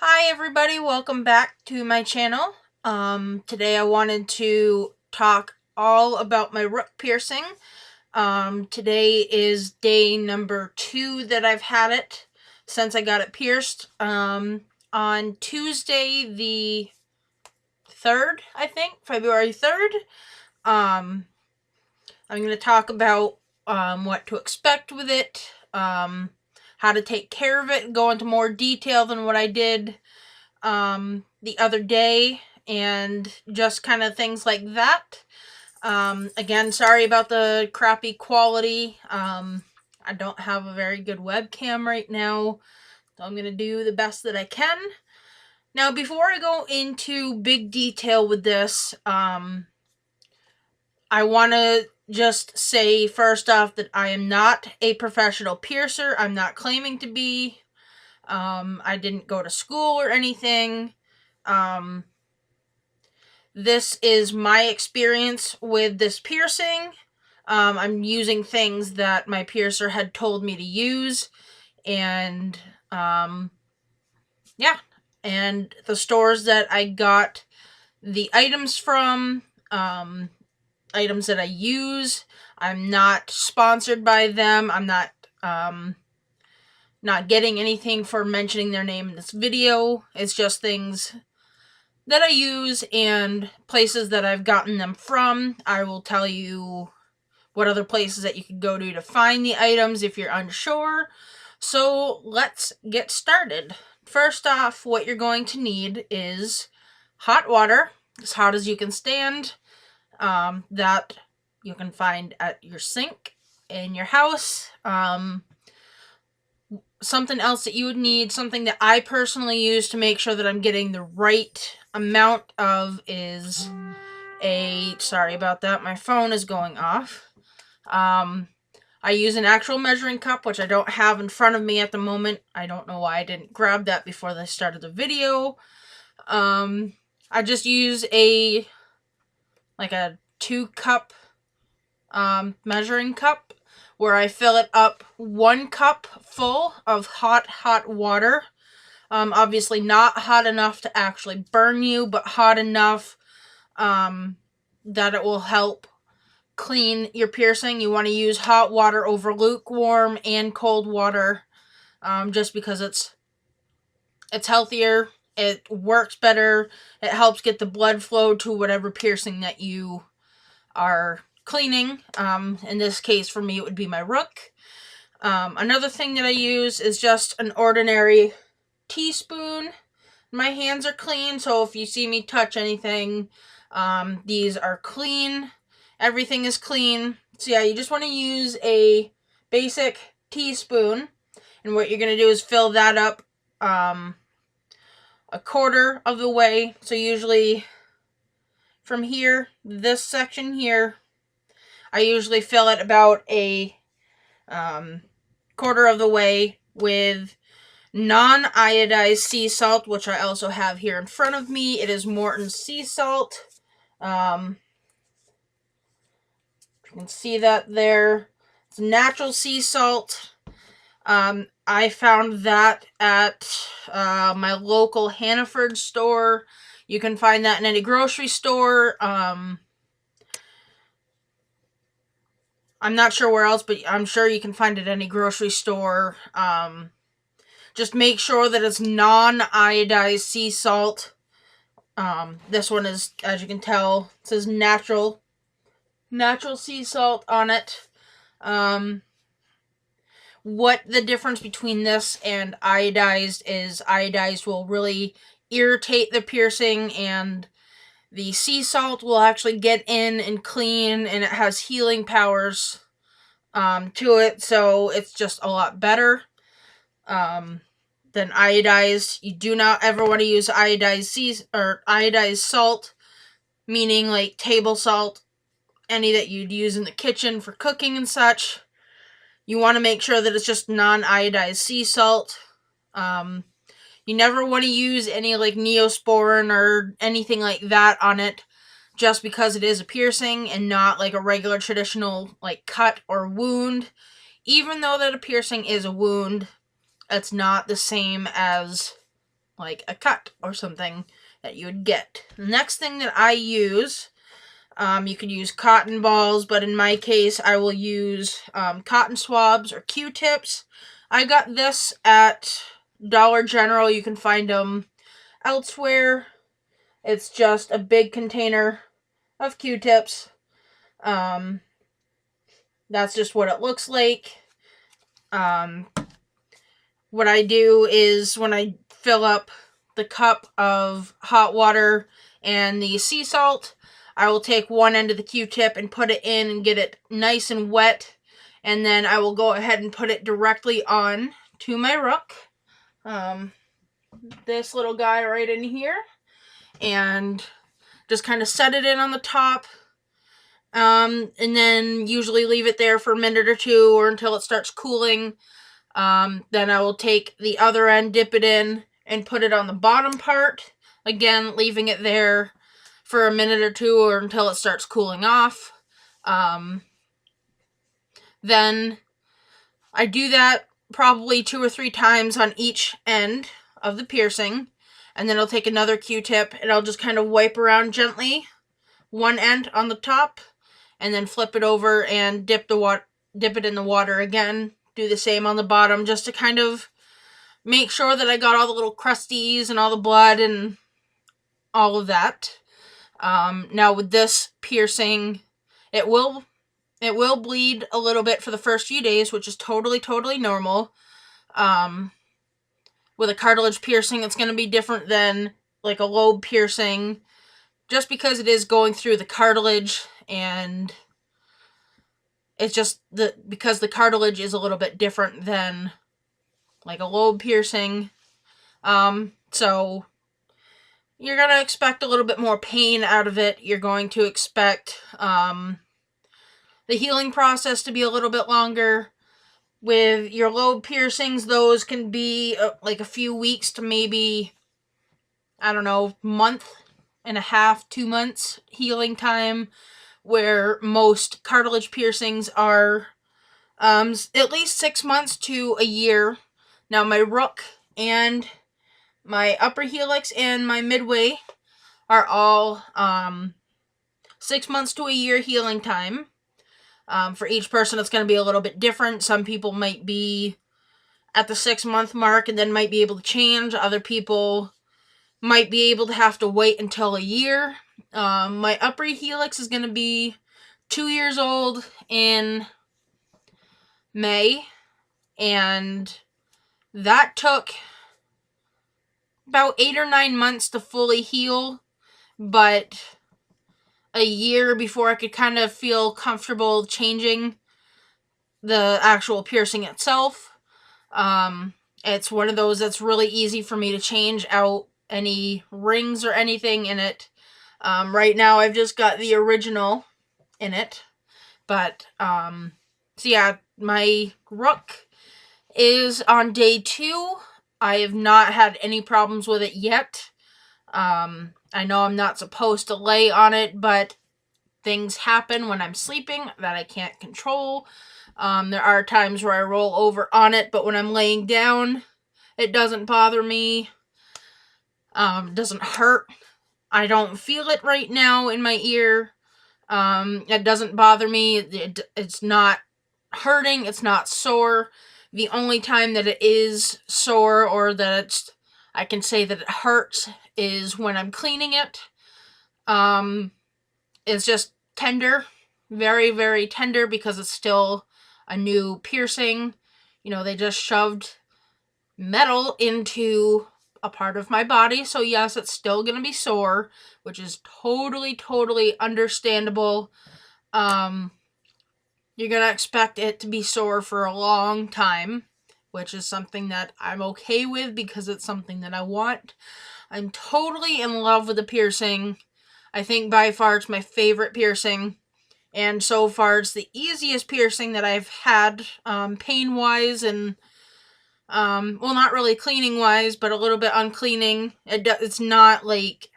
Hi everybody, welcome back to my channel. Today I wanted to talk all about my rook piercing. Today is day number 2 that I've had it since I got it pierced. On Tuesday the 3rd, I think, February 3rd, I'm going to talk about what to expect with it, how to take care of it, go into more detail than what I did the other day, and just kind of things like that. Again, sorry about the crappy quality. I don't have a very good webcam right now, so I'm going to do the best that I can. Now, before I go into big detail with this, I want to just say first off that I am not a professional piercer. I'm not claiming to be. I didn't go to school or anything. This is my experience with this piercing. I'm using things that my piercer had told me to use, and yeah, and the stores that I got the items from, items that I use. I'm not sponsored by them. I'm not getting anything for mentioning their name in this video. It's just things that I use and places that I've gotten them from. I will tell you what other places that you could go to find the items if you're unsure. So let's get started. First off, what you're going to need is hot water, as hot as you can stand, that you can find at your sink in your house. Something else that you would need, something that I personally use to make sure that I'm getting the right amount of, is sorry about that, my phone is going off. I use an actual measuring cup, which I don't have in front of me at the moment. I don't know why I didn't grab that before I started the video. I just use a 2-cup measuring cup, where I fill it up 1 cup full of hot water. Obviously not hot enough to actually burn you, but hot enough that it will help clean your piercing. You want to use hot water over lukewarm and cold water, just because it's healthier, it works better, it helps get the blood flow to whatever piercing that you are cleaning. In this case, for me, it would be my rook. Another thing that I use is just an ordinary teaspoon. My hands are clean, so if you see me touch anything, these are clean. Everything is clean. So yeah, you just want to use a basic teaspoon, and what you're going to do is fill that up a quarter of the way. So usually from here, this section here, I usually fill it about a quarter of the way with non-iodized sea salt, which I also have here in front of me. It is Morton's sea salt. You can see that there. It's natural sea salt. I found that at my local Hannaford store. You can find that in any grocery store. I'm not sure where else, but I'm sure you can find it at any grocery store. Just make sure that it's non-iodized sea salt. This one is, as you can tell, it says natural sea salt on it. What the difference between this and iodized is, iodized will really irritate the piercing, and the sea salt will actually get in and clean, and it has healing powers to it, so it's just a lot better than iodized. You do not ever want to use iodized salt, meaning like table salt, any that you'd use in the kitchen for cooking and such. You want to make sure that it's just non-iodized sea salt. You never want to use any like Neosporin or anything like that on it, just because it is a piercing and not like a regular traditional like cut or wound. Even though that a piercing is a wound, it's not the same as like a cut or something that you would get. The next thing that I use, you could use cotton balls, but in my case, I will use cotton swabs or Q-tips. I got this at Dollar General. You can find them elsewhere. It's just a big container of Q-tips. That's just what it looks like. What I do is when I fill up the cup of hot water and the sea salt, I will take one end of the Q-tip and put it in and get it nice and wet, and then I will go ahead and put it directly on to my rook. This little guy right in here, and just kind of set it in on the top, and then usually leave it there for a minute or two or until it starts cooling. Then I will take the other end, dip it in, and put it on the bottom part, again leaving it there for a minute or two or until it starts cooling off. Then I do that probably 2 or 3 times on each end of the piercing, and then I'll take another Q-tip and I'll just kind of wipe around gently one end on the top, and then flip it over and dip it in the water again. Do the same on the bottom, just to kind of make sure that I got all the little crusties and all the blood and all of that. Now with this piercing, it will bleed a little bit for the first few days, which is totally normal. With a cartilage piercing, it's going to be different than like a lobe piercing, just because it is going through the cartilage, and it's just because the cartilage is a little bit different than like a lobe piercing. So you're going to expect a little bit more pain out of it. You're going to expect the healing process to be a little bit longer. With your lobe piercings, those can be like a few weeks to maybe, I don't know, month and a half, 2 months healing time, where most cartilage piercings are at least 6 months to a year. Now my rook and my upper helix and my midway are all 6 months to a year healing time. For each person, it's going to be a little bit different. Some people might be at the 6-month mark and then might be able to change. Other people might be able to have to wait until a year. My upper helix is going to be 2 years old in May, and that took about 8 or 9 months to fully heal, but a year before I could kind of feel comfortable changing the actual piercing itself. It's one of those that's really easy for me to change out any rings or anything in it. Right now I've just got the original in it, but so yeah, my rook is on day 2. I have not had any problems with it yet. I know I'm not supposed to lay on it, but things happen when I'm sleeping that I can't control. There are times where I roll over on it, but when I'm laying down, it doesn't bother me. It doesn't hurt. I don't feel it right now in my ear. It doesn't bother me. It's not hurting. It's not sore. The only time that it is sore, or that I can say that it hurts, is when I'm cleaning it. It's just tender, very tender, because it's still a new piercing. You know, they just shoved metal into a part of my body, so yes, it's still gonna be sore, which is totally understandable. You're gonna expect it to be sore for a long time, which is something that I'm okay with because it's something that I want. I'm totally in love with the piercing. I think by far it's my favorite piercing, and so far it's the easiest piercing that I've had, pain-wise and, well, not really cleaning-wise, but a little bit uncleaning. It's not, like,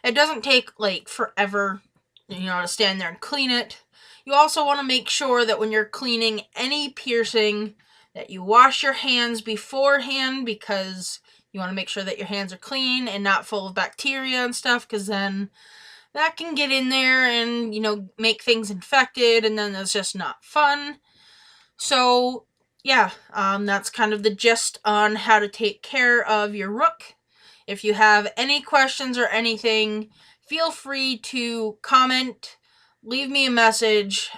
it doesn't take, like, forever, to stand there and clean it. You also want to make sure that when you're cleaning any piercing that you wash your hands beforehand, because You want to make sure that your hands are clean and not full of bacteria and stuff, because then that can get in there and, you know, make things infected, and then it's just not fun. So, yeah, that's kind of the gist on how to take care of your rook. If you have any questions or anything, feel free to comment, leave me a message,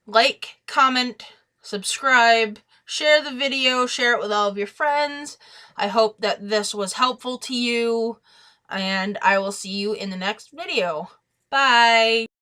like, comment, subscribe, share the video, share it with all of your friends. I hope that this was helpful to you, and I will see you in the next video. Bye!